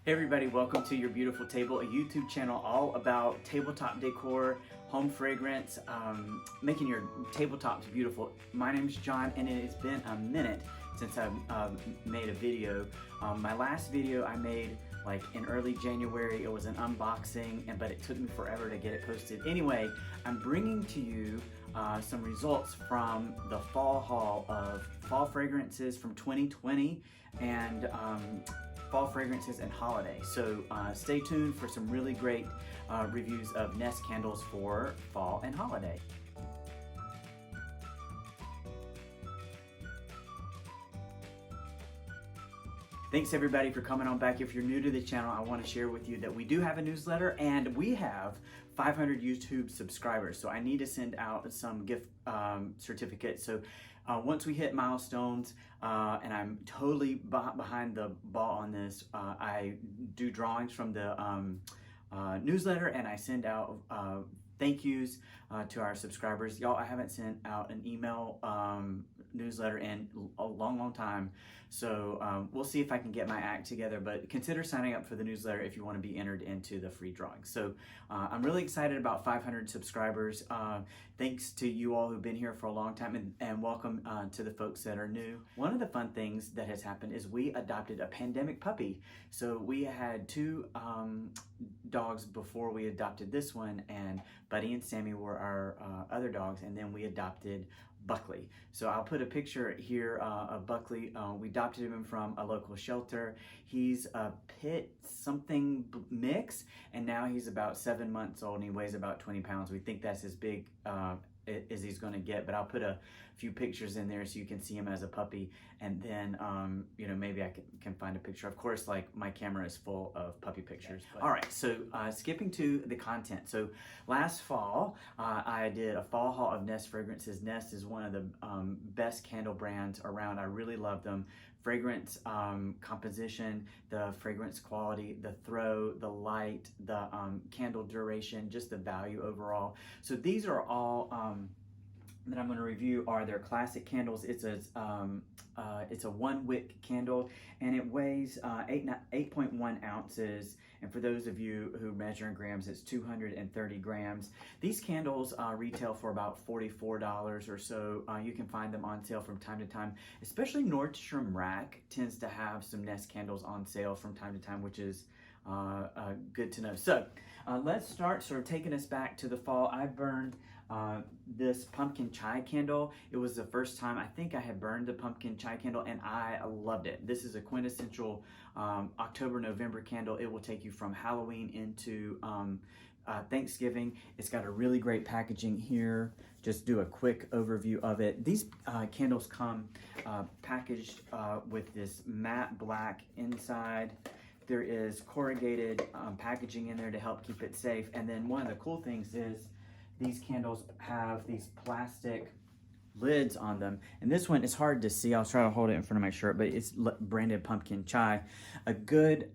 Hey everybody, welcome to Your Beautiful Table, a YouTube channel all about tabletop decor, home fragrance, making your tabletops beautiful. My name's John, and it has been a minute since I've made a video. My last video I made like in early January. It was an unboxing, but it took me forever to get it posted. Anyway, I'm bringing to you some results from the fall haul of fall fragrances from 2020 and fall fragrances and holiday. So stay tuned for some really great reviews of Nest candles for fall and holiday. Thanks everybody for coming on back. If you're new to the channel, I want to share with you that we do have a newsletter and we have 500 YouTube subscribers. So I need to send out some gift certificates. So once we hit milestones, and I'm totally behind the ball on this, I do drawings from the newsletter and I send out thank yous to our subscribers. Y'all, I haven't sent out an email newsletter in a long time. So we'll see if I can get my act together, but consider signing up for the newsletter if you want to be entered into the free drawing. So I'm really excited about 500 subscribers. Thanks to you all who've been here for a long time, and welcome to the folks that are new. One of the fun things that has happened is we adopted a pandemic puppy. So we had two dogs before we adopted this one, and Buddy and Sammy were our other dogs, and then we adopted Buckley. So I'll put a picture here of Buckley. We adopted him from a local shelter. He's a pit something mix, and now he's about 7 months old and he weighs about 20 pounds. We think that's as big as he's going to get, but I'll put a few pictures in there so you can see him as a puppy, and then you know, maybe I can find a picture. Of course, like, my camera is full of puppy pictures. All right, so skipping to the content. So last fall I did a fall haul of Nest fragrances. Nest is one of the best candle brands around. I really love them. Fragrance composition, the fragrance quality, the throw, the light, the candle duration, just the value overall. So these are all that I'm going to review are their classic candles. It's a 1 wick candle, and it weighs 8.1 ounces. And for those of you who measure in grams, it's 230 grams. These candles retail for about $44 or so. You can find them on sale from time to time, especially Nordstrom Rack tends to have some Nest candles on sale from time to time, which is good to know. So let's start sort of taking us back to the fall. I burned this pumpkin chai candle. It was the first time I think I had burned a pumpkin chai candle, and I loved it. This is a quintessential October-November candle. It will take you from Halloween into Thanksgiving. It's got a really great packaging here. Just do a quick overview of it. These candles come packaged with this matte black inside. There is corrugated packaging in there to help keep it safe. And then one of the cool things is these candles have these plastic lids on them. And this one is hard to see. I'll try to hold it in front of my shirt, but it's branded pumpkin chai. A good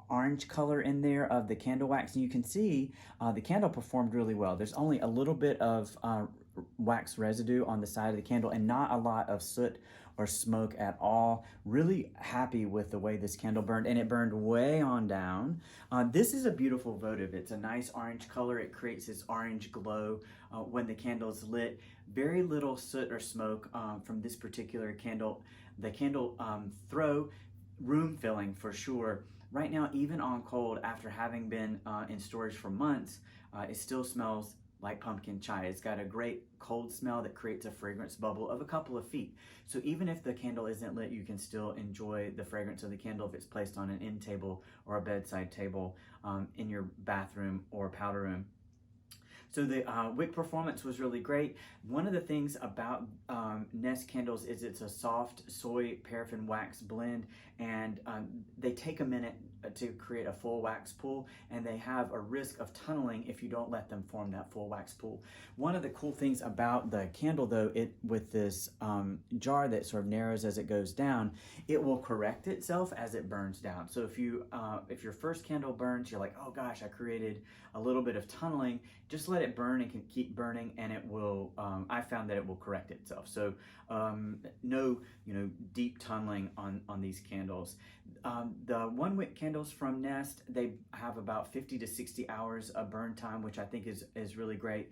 orange color in there of the candle wax. And you can see the candle performed really well. There's only a little bit of wax residue on the side of the candle and not a lot of soot or smoke at all. Really happy with the way this candle burned, and it burned way on down. This is a beautiful votive. It's a nice orange color. It creates this orange glow when the candle is lit. Very little soot or smoke from this particular candle. The candle throw, room filling for sure. Right now, even on cold, after having been in storage for months, it still smells like pumpkin chai. It's got a great cold smell that creates a fragrance bubble of a couple of feet. So even if the candle isn't lit, you can still enjoy the fragrance of the candle if it's placed on an end table or a bedside table in your bathroom or powder room. So the wick performance was really great. One of the things about Nest candles is it's a soft soy paraffin wax blend, and they take a minute to create a full wax pool, and they have a risk of tunneling if you don't let them form that full wax pool. One of the cool things about the candle, though, it with this jar that sort of narrows as it goes down, it will correct itself as it burns down. So if your first candle burns, you're like, oh gosh, I created a little bit of tunneling. Just let it burn and can keep burning, and it will. I found that it will correct itself. So no, deep tunneling on these candles. The 1 wick candles from Nest, they have about 50 to 60 hours of burn time, which I think is really great.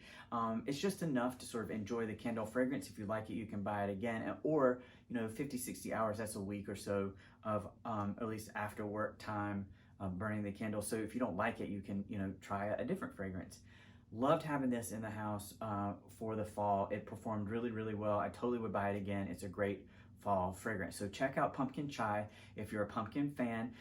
It's just enough to sort of enjoy the candle fragrance. If you like it, you can buy it again, or 50, 60 hours, that's a week or so of at least after work time burning the candle. So if you don't like it, you can try a different fragrance. Loved having this in the house for the fall. It performed really, really well. I totally would buy it again. It's a great fall fragrance. So check out Pumpkin Chai if you're a pumpkin fan.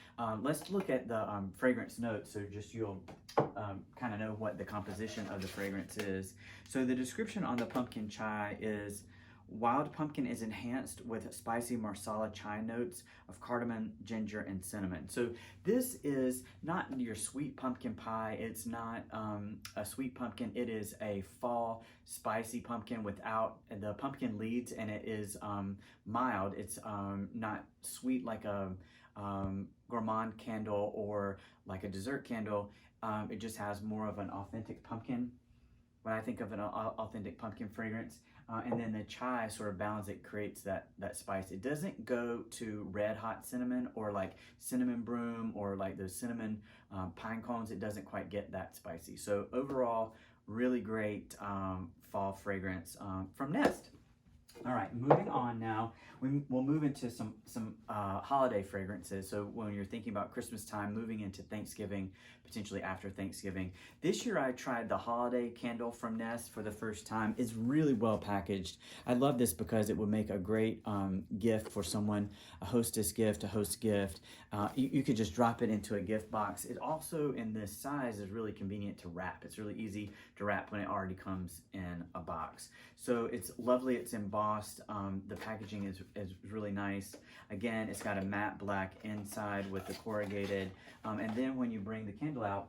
Let's look at the fragrance notes, so just you'll kind of know what the composition of the fragrance is. So the description on the Pumpkin Chai is: wild pumpkin is enhanced with spicy marsala chai notes of cardamom, ginger, and cinnamon. So this is not your sweet pumpkin pie. It's not a sweet pumpkin. It is a fall spicy pumpkin without the pumpkin leaves, and it is mild. It's not sweet like a gourmand candle or like a dessert candle. It just has more of an authentic pumpkin. When I think of an authentic pumpkin fragrance, and then the chai sort of balances it, creates that spice. It doesn't go to red hot cinnamon or like cinnamon broom or like those cinnamon pine cones. It doesn't quite get that spicy. So overall, really great fall fragrance from Nest. All right, moving on now, we'll move into some holiday fragrances. So when you're thinking about Christmas time, moving into Thanksgiving, potentially after Thanksgiving. This year I tried the holiday candle from Nest for the first time. It's really well packaged. I love this because it would make a great gift for someone, a hostess gift, a host gift. You could just drop it into a gift box. It also, in this size, is really convenient to wrap. It's really easy to wrap when it already comes in a box. So it's lovely, it's embossed. The packaging is really nice. Again, it's got a matte black inside with the corrugated. And then when you bring the candle out,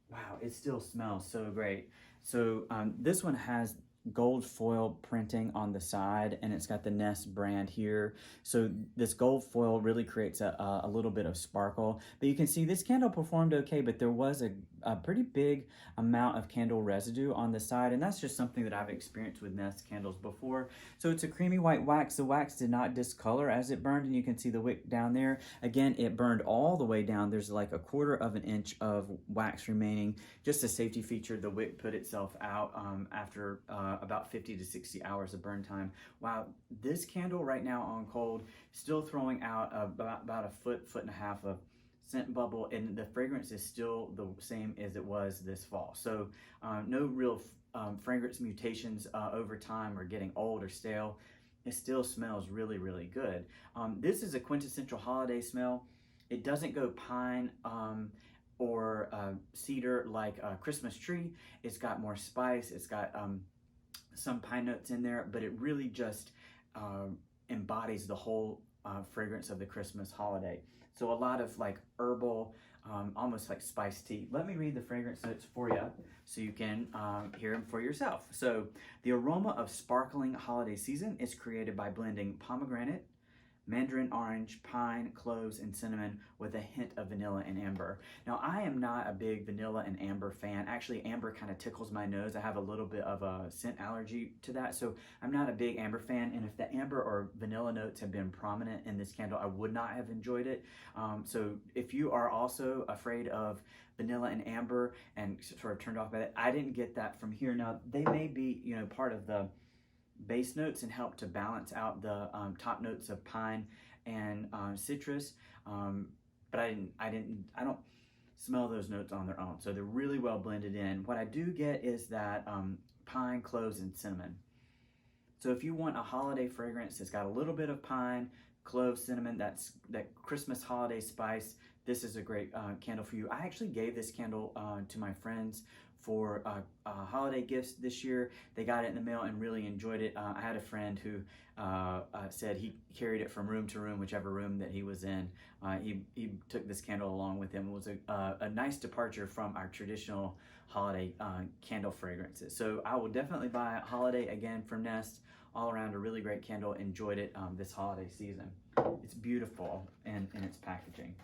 wow, it still smells so great. So this one has gold foil printing on the side, and it's got the Nest brand here. So this gold foil really creates a little bit of sparkle. But you can see this candle performed okay, but there was a pretty big amount of candle residue on the side, and that's just something that I've experienced with Nest candles before. So it's a creamy white wax. The wax did not discolor as it burned, and you can see the wick down there. Again, it burned all the way down. There's like a 1/4 of an inch of wax remaining. Just a safety feature, the wick put itself out after about 50 to 60 hours of burn time. Wow, this candle right now on cold, still throwing out about a foot and a half of scent bubble, and the fragrance is still the same as it was this fall. So no real fragrance mutations over time or getting old or stale. It still smells really, really good. This is a quintessential holiday smell. It doesn't go pine or cedar like a Christmas tree. It's got more spice. It's got some pine notes in there, but it really just embodies the whole fragrance of the Christmas holiday. So a lot of like herbal, almost like spiced tea. Let me read the fragrance notes for you so you can hear them for yourself. So the aroma of sparkling holiday season is created by blending pomegranate, mandarin orange, pine, cloves, and cinnamon with a hint of vanilla and amber. Now, I am not a big vanilla and amber fan. Actually, amber kind of tickles my nose. I have a little bit of a scent allergy to that, so I'm not a big amber fan. And if the amber or vanilla notes have been prominent in this candle, I would not have enjoyed it. So if you are also afraid of vanilla and amber and sort of turned off by that, I didn't get that from here. Now, they may be, part of the base notes and help to balance out the top notes of pine and citrus, but I don't smell those notes on their own, so they're really well blended in. What I do get is that pine, cloves, and cinnamon. So if you want a holiday fragrance that's got a little bit of pine, clove, cinnamon, that Christmas holiday spice. This is a great candle for you. I actually gave this candle to my friends for holiday gifts this year. They got it in the mail and really enjoyed it. I had a friend who said he carried it from room to room, whichever room that he was in. He took this candle along with him. It was a nice departure from our traditional holiday candle fragrances. So I will definitely buy holiday again from Nest. All around a really great candle. Enjoyed it this holiday season. It's beautiful in its packaging.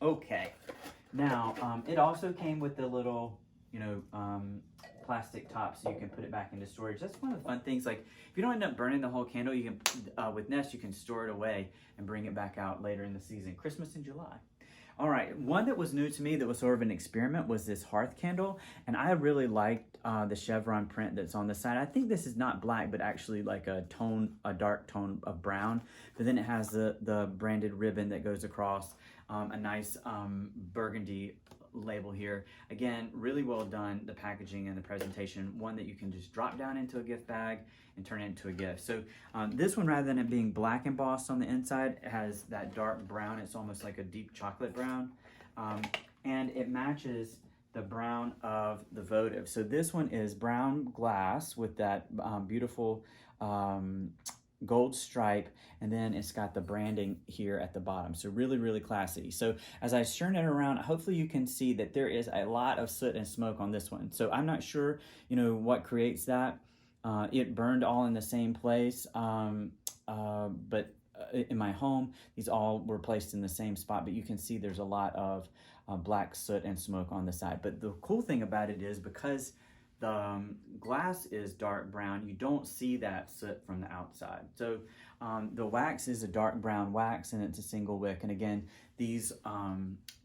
Okay, now it also came with the little, plastic top so you can put it back into storage. That's one of the fun things. Like if you don't end up burning the whole candle, you can with Nest you can store it away and bring it back out later in the season, Christmas in July. All right, one that was new to me that was sort of an experiment was this Hearth candle, and I really liked the chevron print that's on the side. I think this is not black, but actually like a dark tone of brown. But then it has the branded ribbon that goes across, a nice burgundy label here. Again, really well done, the packaging and the presentation. One that you can just drop down into a gift bag and turn it into a gift. So this one, rather than it being black embossed on the inside, it has that dark brown. It's almost like a deep chocolate brown. And it matches the brown of the votive. So this one is brown glass with that beautiful gold stripe, and then it's got the branding here at the bottom. So really, really classy. So as I turn it around, hopefully you can see that there is a lot of soot and smoke on this one. So I'm not sure, what creates that. It burned all in the same place, but in my home, these all were placed in the same spot, but you can see there's a lot of black soot and smoke on the side. But the cool thing about it is because the glass is dark brown, you don't see that soot from the outside. So the wax is a dark brown wax, and it's a single wick. And again, these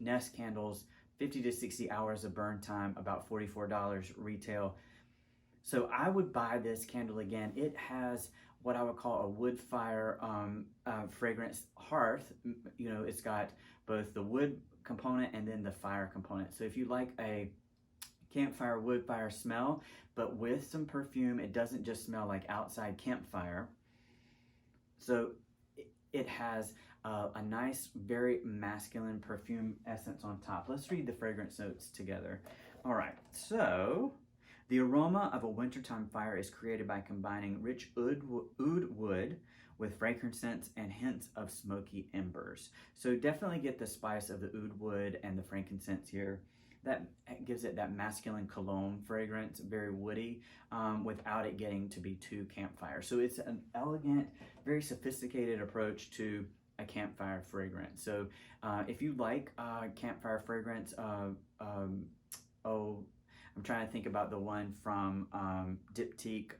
Nest candles, 50 to 60 hours of burn time, about $44 retail. So I would buy this candle again. It has what I would call a wood fire fragrance. Hearth, it's got both the wood component and then the fire component. So if you like a campfire wood fire smell, but with some perfume, it doesn't just smell like outside campfire. So it has a nice, very masculine perfume essence on top. Let's read the fragrance notes together. All right, so the aroma of a wintertime fire is created by combining rich oud wood with frankincense and hints of smoky embers. So definitely get the spice of the oud wood and the frankincense here. That gives it that masculine cologne fragrance, very woody, without it getting to be too campfire. So it's an elegant, very sophisticated approach to a campfire fragrance. So if you like campfire fragrance, I'm trying to think about the one from Diptyque.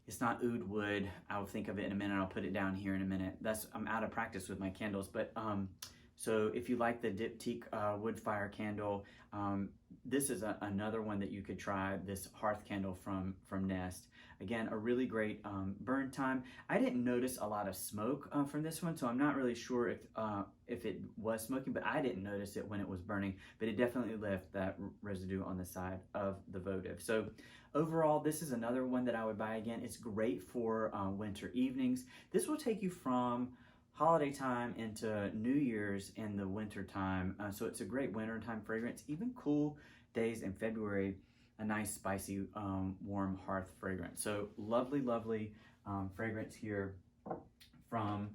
It's not oud wood. I'll think of it in a minute. I'll put it down here in a minute. I'm out of practice with my candles, but so if you like the Diptyque wood fire candle, this is another one that you could try. This Hearth candle from Nest. Again, a really great burn time. I didn't notice a lot of smoke from this one, so I'm not really sure if it was smoking, but I didn't notice it when it was burning. But it definitely left that residue on the side of the votive. So overall, this is another one that I would buy again. It's great for winter evenings. This will take you from holiday time into New Year's in the winter time. So it's a great wintertime fragrance. Even cool days in February, a nice spicy warm hearth fragrance. So lovely, lovely fragrance here from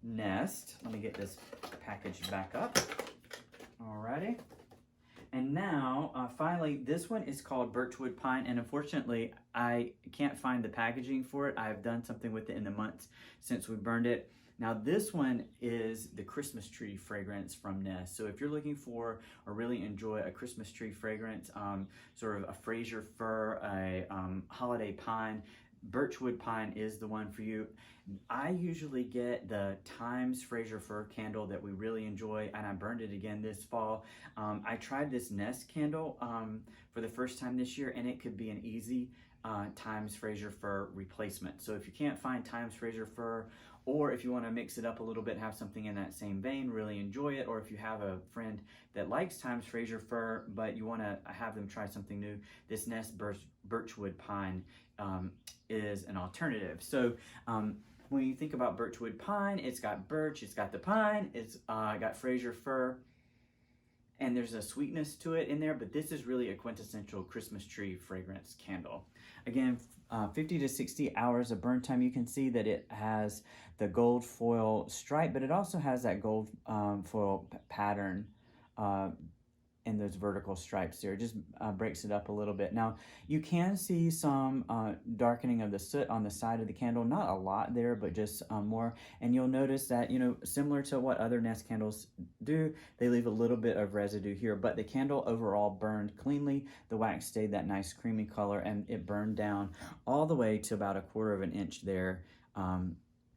Nest. Let me get this package back up. Alrighty. And now, finally, this one is called Birchwood Pine, and unfortunately, I can't find the packaging for it. I've done something with it in the months since we burned it. Now, this one is the Christmas tree fragrance from Nest. So if you're looking for or really enjoy a Christmas tree fragrance, sort of a Fraser fir, a holiday pine, Birchwood Pine is the one for you. I usually get the Times Fraser Fir candle that we really enjoy, and I burned it again this fall. I tried this Nest candle for the first time this year, and it could be an easy Times Fraser Fir replacement. So if you can't find Times Fraser Fir Or if you want to mix it up a little bit, have something in that same vein, really enjoy it. Or if you have a friend that likes Times Fraser fir, but you want to have them try something new, this Nest Birchwood Pine is an alternative. So when you think about Birchwood Pine, it's got birch, it's got the pine, it's got Fraser fir, and there's a sweetness to it in there, but this is really a quintessential Christmas tree fragrance candle. Again, 50 to 60 hours of burn time. You can see that it has the gold foil stripe, but it also has that gold foil pattern in those vertical stripes there. It just breaks it up a little bit. Now, you can see some darkening of the soot on the side of the candle. Not a lot there, but just more. And you'll notice that, you know, similar to what other Nest candles do, they leave a little bit of residue here, but the candle overall burned cleanly. The wax stayed that nice creamy color, and it burned down all the way to about 1/4 of an inch there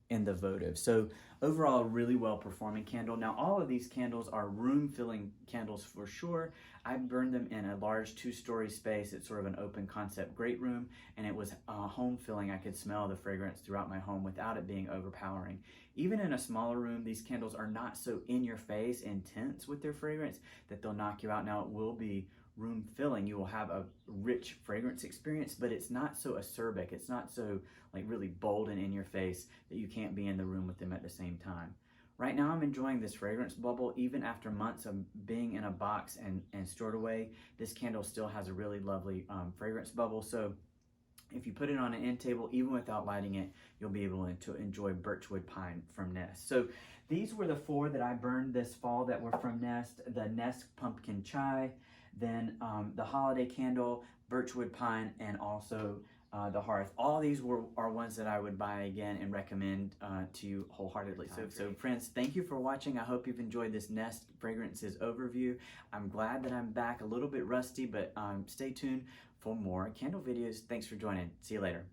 in the votive. So overall, a really well performing candle. Now, all of these candles are room filling candles for sure. I burned them in a large 2-story space. It's sort of an open concept great room, and it was home filling. I could smell the fragrance throughout my home without it being overpowering. Even in a smaller room, these candles are not so in your face intense with their fragrance that they'll knock you out. Now, it will be room filling. You will have a rich fragrance experience, but it's not so acerbic. It's not so like really bold and in your face that you can't be in the room with them at the same time. Right now, I'm enjoying this fragrance bubble. Even after months of being in a box and stored away, this candle still has a really lovely fragrance bubble. So if you put it on an end table, even without lighting it, you'll be able to enjoy Birchwood Pine from Nest. So these were the 4 that I burned this fall that were from Nest. The Nest Pumpkin Chai, then the Holiday Candle, Birchwood Pine, and also the Hearth. All these are ones that I would buy again and recommend to you wholeheartedly. So friends, thank you for watching. I hope you've enjoyed this Nest Fragrances overview. I'm glad that I'm back a little bit rusty, but stay tuned for more candle videos. Thanks for joining. See you later.